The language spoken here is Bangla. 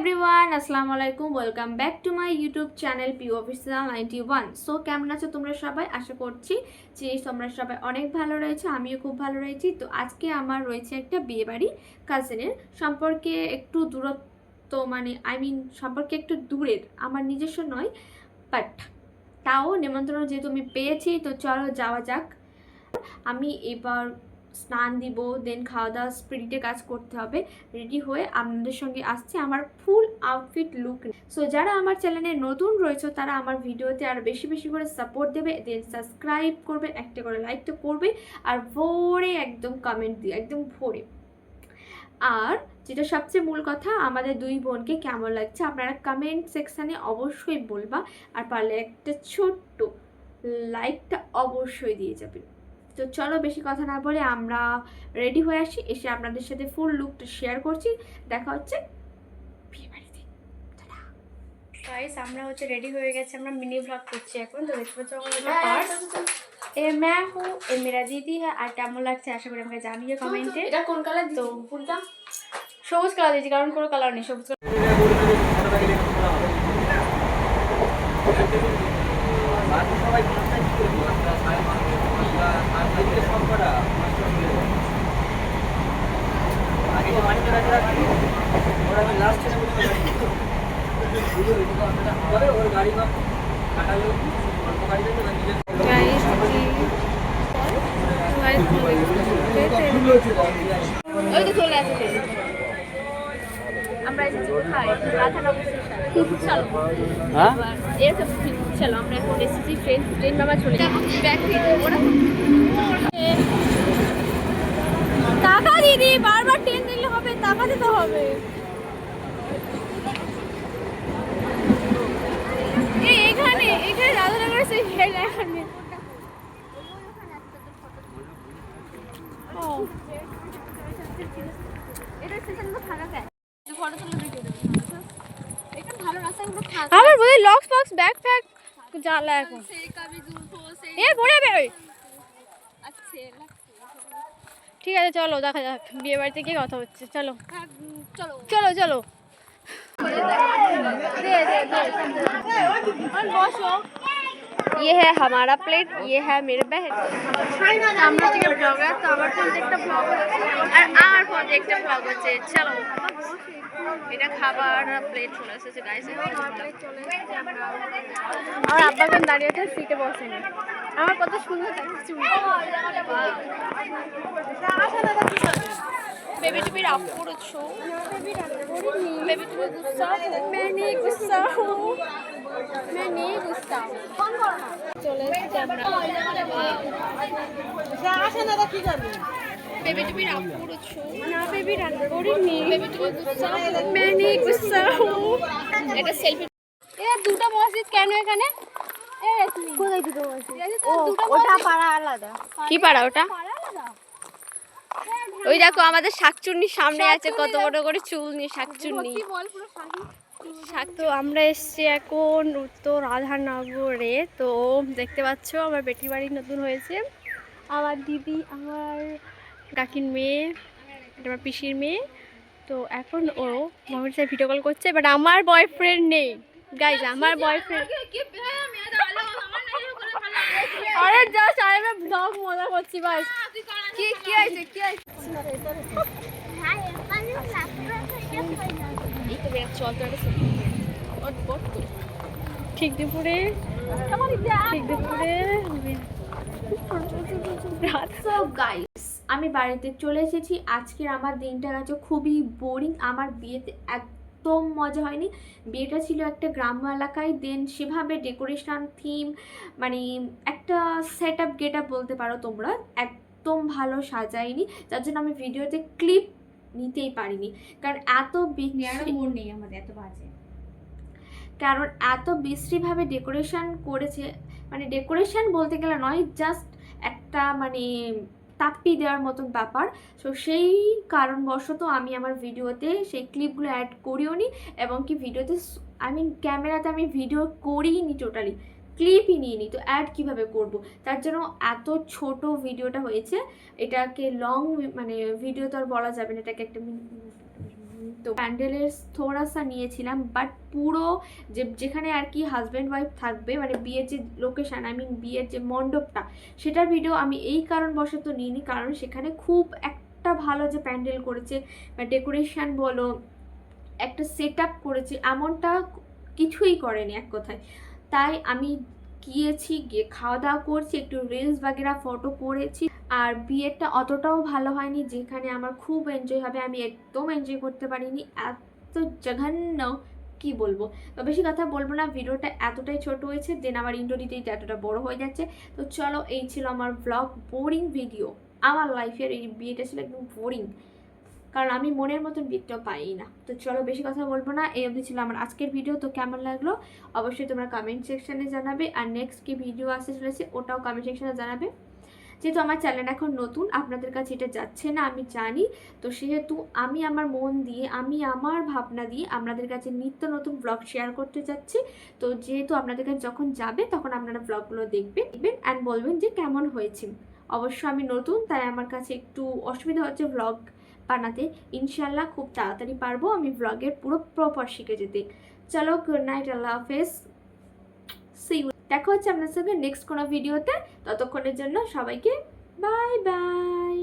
এভরিওয়ান, আসসালামু আলাইকুম। Welcome back to my YouTube channel Piu official 91। So কেমন আছো তোমরা সবাই? আশা করছি যে তোমরা সবাই অনেক ভালো রয়েছে, আমিও খুব ভালো রয়েছি। তো আজকে আমার রয়েছে একটা বিয়েবাড়ি, কাজিনের সম্পর্কে একটু দূরত্ব, মানে সম্পর্কে একটু দূরের, আমার নিজস্ব নয়, বাট তাও নিমন্ত্রণ যেহেতু আমি পেয়েছি, তো চলো যাওয়া যাক। আমি এবার স্নান দিব, দেন খাওয়া দাওয়া স্পিরিটে কাজ করতে হবে। রেডি হয়ে আপনাদের সঙ্গে আসছে আমার ফুল আউটফিট লুক। সো যারা আমার চ্যানেলে নতুন রয়েছে তারা আমার ভিডিওতে আরও বেশি বেশি করে সাপোর্ট দেবে, দেন সাবস্ক্রাইব করবে, একটা করে লাইক তো করবে, আর ভোরে একদম কমেন্ট দিয়ে একদম ভোরে। আর যেটা সবচেয়ে মূল কথা, আমাদের দুই বোনকে কেমন লাগছে আপনারা কমেন্ট সেকশানে অবশ্যই বলবা, আর পারলে একটা ছোট্ট লাইকটা অবশ্যই দিয়ে যাবেন। তো চলো বেশি কথা না বলে আমরা রেডি হয়ে আসি, এসে আপনাদের সাথে ফুল লুকটা শেয়ার করছি। দেখা হচ্ছে বিয়েবাড়িতে। গাইস, আমরা রেডি হয়ে গেছে, আমরা মিনি ব্লগ করছি এখন। তো দেখতে পাচ্ছ আমার পার্স, এ मैं हूँ, এ मेरा दीदी है। আর কেমন লাগছে আশা করি আমাকে জানিয়ে কমেন্টে। এটা কোন কালার? তো ফুলটা সবুজ কালার দিয়েছি, কারণ কোনো কালার নেই সবুজ কালার। ওই তো চলে আসছে, আমরা এসেছি কোথায়? রাধানগর স্টেশন। চলো এরকম চলো, আমরা এখন এসেছি ট্রেন বাবা চলে যাবো। টাকা দিদি, বারবার ট্রেন দিলে হবে, টাকা দিতে হবে। এখানে এখানে রাধানগরের সেই হেড এখানে। আমার বলি লক্স বক্স ব্যাগ ফ্যাগ জ্বালা এখন এ পড়ে যাবে। ঠিক আছে চলো দেখা যাক বিয়ে বাড়িতে গিয়ে কথা হচ্ছে। চলো চলো চলো বসো। ये है हमारा प्लेट, ये है मेरे बहन। আমরা থেকে ব্লগার, তো আমার ফোন একটা ব্লগ হচ্ছে আর আমার ফোন একটা ব্লগ হচ্ছে। চলো এটা খাবার প্লেট চলে এসেছে গাইস। আমার আব্বা এখন দাঁড়িয়ে আছে সিটে বসে, আমার কত সুন্দর লাগছে। बेबी टू बी राफ করেছো? बेबी टू बी गुस्सा? मैं नहीं गुस्सा हूँ, मैं नहीं गुस्सा। চলে এসেছি আমরা। আসে না কি করবে? बेबी टू बी राफ করেছো? না বেবি রান্না করিনি। बेबी टू बी गुस्सा? मैं नहीं गुस्सा हूँ। এটা সেলফি। এ দুটো মসজিদ কেন এখানে? এ কোথায় দুটো মসজিদ? ওটা পাড়া আলাদা। কি পাড়া ওটা? ওই দেখো আমাদের শাকচুন্নির সামনে আছে, কত বড় করে চুল নিয়ে শাকচুন্নি। তো আমরা এসছি এখন উত্তর রাধানগরে। তো দেখতে পাচ্ছ আমার বেটির বাড়ি নতুন হয়েছে, আমার দিদি, আমার কাকির মেয়ে, এটা আমার পিসির মেয়ে। তো এখন ও মামার সাথে ভিডিও কল করছে, বাট আমার বয়ফ্রেন্ড নেই গাইজ, আমার বয়ফ্রেন্ড। আরে জাস্ট আমি ব্লগ মজা করছি বাস। কি কি আছে কি আছে? ঠিক দুপুরে গাইস আমি বাড়িতে চলে এসেছি। আজকের আমার দিনটা গেছে খুবই বোরিং। আমার বিয়েতে একদম মজা হয়নি। বিয়েটা ছিল একটা গ্রাম্য এলাকায়, দেন সেভাবে ডেকোরেশন থিম, মানে একটা সেট আপ গেট আপ বলতে পারো তোমরা, একদম ভালো সাজায়নি, যার জন্য আমি ভিডিওতে ক্লিপ নিতেই পারিনি। কারণ এত নেই আমাদের, এত বাজে, কারণ এত বিশ্রীভাবে ডেকোরেশন করেছে। মানে ডেকোরেশন বলতে গেলে নয়, জাস্ট একটা মানে তাপ্পি দেওয়ার মতন ব্যাপার। সো সেই কারণবশত আমি আমার ভিডিওতে সেই ক্লিপগুলো অ্যাড করিও নি, এবং কি ভিডিওতে ক্যামেরাতে আমি ভিডিও করিনি, টোটালি ক্লিপই নিয়ে নিই। তো অ্যাড কীভাবে করব? তার জন্য এত ছোট ভিডিওটা হয়েছে। এটাকে লং মানে ভিডিও তো আর বলা যাবে না, এটাকে একটা তো প্যান্ডেলের থোড়া সা নিয়েছিলাম, বাট পুরো যেখানে আর কি হাজব্যান্ড ওয়াইফ থাকবে, মানে বিয়ের যে লোকেশান, আই মিন বিয়ের যে মণ্ডপটা, সেটার ভিডিও আমি এই কারণবশত নিইনি, কারণ সেখানে খুব একটা ভালো যে প্যান্ডেল করেছে বা ডেকোরেশন বলো, একটা সেট আপ করেছে, এমনটা কিছুই করেনি এক কথায়। তাই আমি গিয়েছি, গিয়ে খাওয়া দাওয়া করছি, একটু রিলস বাগেরা ফটো করেছি। আর বিয়েটা অতটাও ভালো হয়নি যেখানে আমার খুব এনজয় হবে, আমি একদম এনজয় করতে পারিনি, এত জঘন্য কি বলবো। তো বেশি কথা বলবো না, ভিডিওটা এতটাই ছোট হয়েছে, দেন আমার ইন্ট্রো দিতে দিতে এতটা বড় হয়ে যাচ্ছে। তো চলো, এই ছিল আমার ব্লগ, বোরিং ভিডিও। আমার লাইফের এই বিয়েটা ছিল একদম বোরিং, কারণ আমি মনের মতন বিয়েটাও পাই না। তো চলো, বেশি কথা বলবো না, এই অবধি ছিল আমার আজকের ভিডিও। তো কেমন লাগলো অবশ্যই তোমরা কমেন্ট সেকশানে জানাবে, আর নেক্সট কি ভিডিও আসতে চলেছে ওটাও কমেন্ট সেকশানে জানাবে। যেহেতু আমার চ্যানেল এখন নতুন, আপনাদের কাছে এটা যাচ্ছে না আমি জানি, তো সেহেতু আমি আমার মন দিয়ে, আমি আমার ভাবনা দিয়ে আপনাদের কাছে নিত্য নতুন ব্লগ শেয়ার করতে যাচ্ছি। তো যেহেতু আপনাদের কাছে যখন যাবে তখন আপনারা ব্লগগুলো দেখবেন অ্যান্ড বলবেন যে কেমন হয়েছে। অবশ্য আমি নতুন, তাই আমার কাছে একটু অসুবিধা হচ্ছে ব্লগ বানাতে। ইনশাল্লাহ খুব তাড়াতাড়ি পারবো আমি ব্লগের পুরো প্রপার শিখে যেতে। চলো, গুড নাইট, আল্লাহ হাফেজ, সি ইউ। দেখা হচ্ছে আপনার সঙ্গে নেক্সট কোনো ভিডিওতে। ততক্ষণের জন্য সবাইকে বাই বাই।